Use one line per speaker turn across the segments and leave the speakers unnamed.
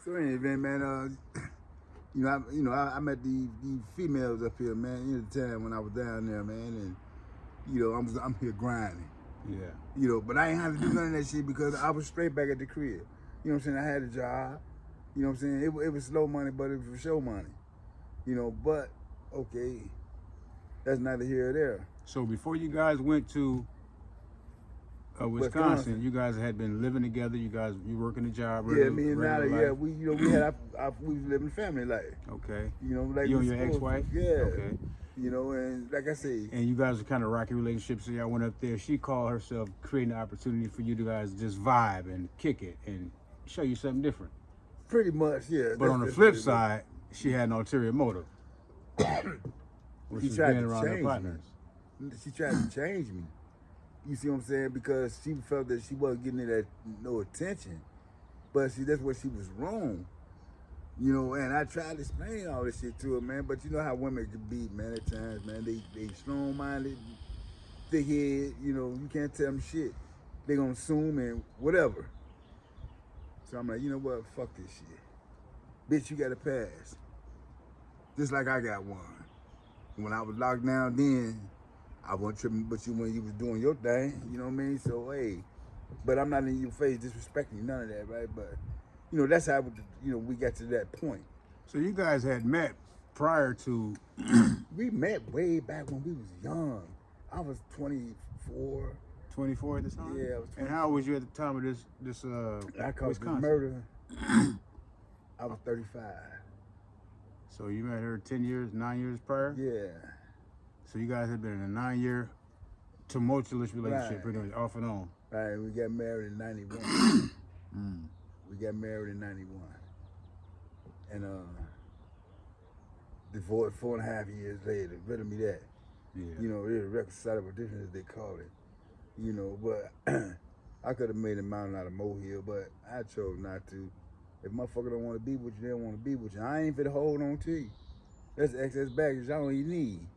So anyway, man, I met these females up here, man, in the time when I was down there, man, and I'm here grinding.
Yeah.
But I ain't have to do none of that shit because I was straight back at the crib. You know what I'm saying? I had a job. You know what I'm saying? It was slow money, but it was for show money. But okay, that's neither here or there.
So before you guys went to Wisconsin, you guys had been living together. You working a job.
Yeah, me and Nada. Yeah, we was living family life.
Okay.
Like
you and your ex-wife.
Yeah.
Okay.
And like I say.
And you guys are kind of rocky relationship. So y'all went up there. She called herself creating an opportunity for you to guys just vibe and kick it and show you something different.
Pretty much, yeah.
But on the flip side, she had an ulterior motive.
She tried to change me. She tried to change me. You see what I'm saying? Because she felt that she wasn't getting no attention. But see, that's where she was wrong. And I tried to explain all this shit to her, man. But you know how women can be, man, at times, man. They strong-minded, thick-head, you can't tell them shit. They gonna assume and whatever. So I'm like, you know what? Fuck this shit. Bitch, you got a pass. Just like I got one. When I was locked down then, I wasn't tripping, but when you was doing your thing, you know what I mean? So, hey, but I'm not in your face disrespecting you, none of that, right? But, that's how, we got to that point.
So you guys had met prior to...
We met way back when we was young. I was 24.
24 at the time?
Yeah, I was 24.
And how old was you at the time of this
I caught this
Wisconsin?
murder. I was 35.
So you met her 9 years prior?
Yeah.
So you guys had been in a 9-year tumultuous relationship,
Right.
pretty much off and on.
Right, we got married in 91. We got married in 91. And divorced 4.5 years later. Better me that.
Yeah.
There's reconcilable difference, as they call it. But I could have made a mountain out of molehill, but I chose not to. If motherfucker don't want to be with you, they don't want to be with you. I ain't finna hold on to you. That's excess baggage I don't even need.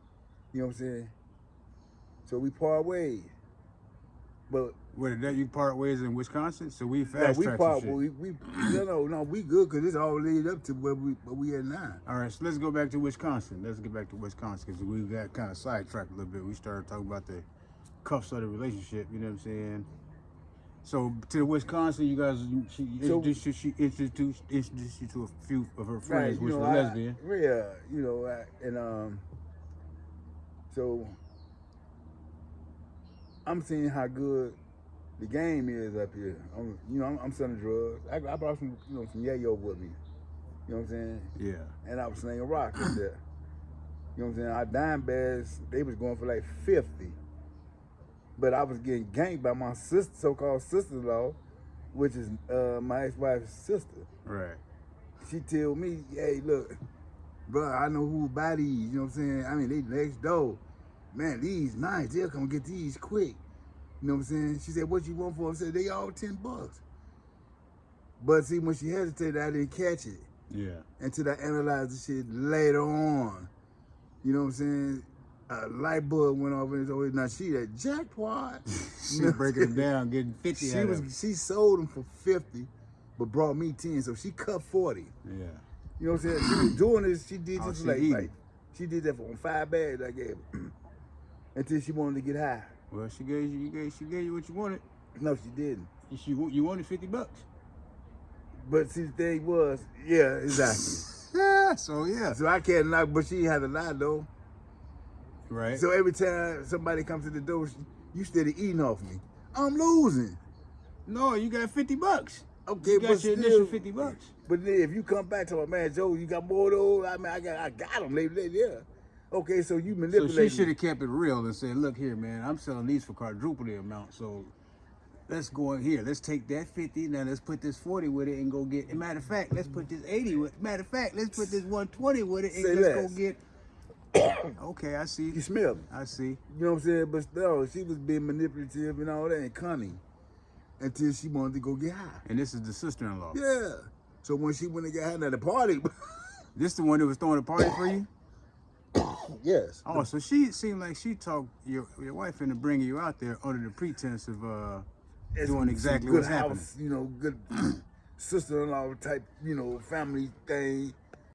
You know what I'm saying? So we part ways. But
What, that you part ways in Wisconsin? So we fast tracked some shit.
No, we good because this all lead up to where we at now.
All right, so let's go back to Wisconsin. Let's get back to Wisconsin because we got kind of sidetracked a little bit. We started talking about the cuffs of the relationship, you know what I'm saying? So to Wisconsin, you guys, she introduced you to a few of her friends, which were lesbian.
So I'm seeing how good the game is up here. I'm selling drugs. I brought some yayo with me. You know what I'm saying?
Yeah.
And I was slinging rocks up there. You know what I'm saying? Our dime bags, they was going for like 50. But I was getting ganked by my sister, so-called sister-in-law, which is my ex-wife's sister.
Right.
She tell me, hey, look, bro, I know who buy these. You know what I'm saying? I mean, they next door. Man, these nice. They'll come get these quick. You know what I'm saying? She said, what you want for them? I said, they all $10. But see, when she hesitated, I didn't catch it.
Yeah.
Until I analyzed the shit later on. You know what I'm saying? A light bulb went off in his always. Now she that jackpot.
She breaking them down, getting 50
She sold them for 50, but brought me 10, so she cut 40.
Yeah.
You know what I'm saying? She was doing this. She did this
she
she did that for 5 bags I gave her until she wanted to get high.
Well, she gave you what you wanted.
No, she didn't.
You wanted $50.
But see, the thing was, yeah, exactly.
Yeah. So yeah.
So I can't knock, but she had a lie though.
Right.
So every time somebody comes to the door, you steady eating off me. I'm losing.
No, you got $50.
Okay,
you
but
got your initial $50.
But then if you come back to my man Joe, you got more of those. I mean, I got them. Yeah. Okay, so you manipulate.
So she should have kept it real and said, "Look here, man. I'm selling these for quadruple the amount. So let's go in here. Let's take that 50. Now let's put this 40 with it and go get. And matter of fact, let's put this 80 with. Matter of fact, let's put this 120 with it and
Say
let's
less.
go get." Okay, I see.
You smell me.
I see.
You know what I'm saying? But no, she was being manipulative and all that and cunning until she wanted to go get high.
And this is the sister-in-law.
Yeah. So when she went and got high at the party.
This the one that was throwing a party for you?
Yes.
Oh, so she seemed like she talked your wife into bringing you out there under the pretense of doing exactly
good
what's
house,
happening.
You know, good sister-in-law type, family thing.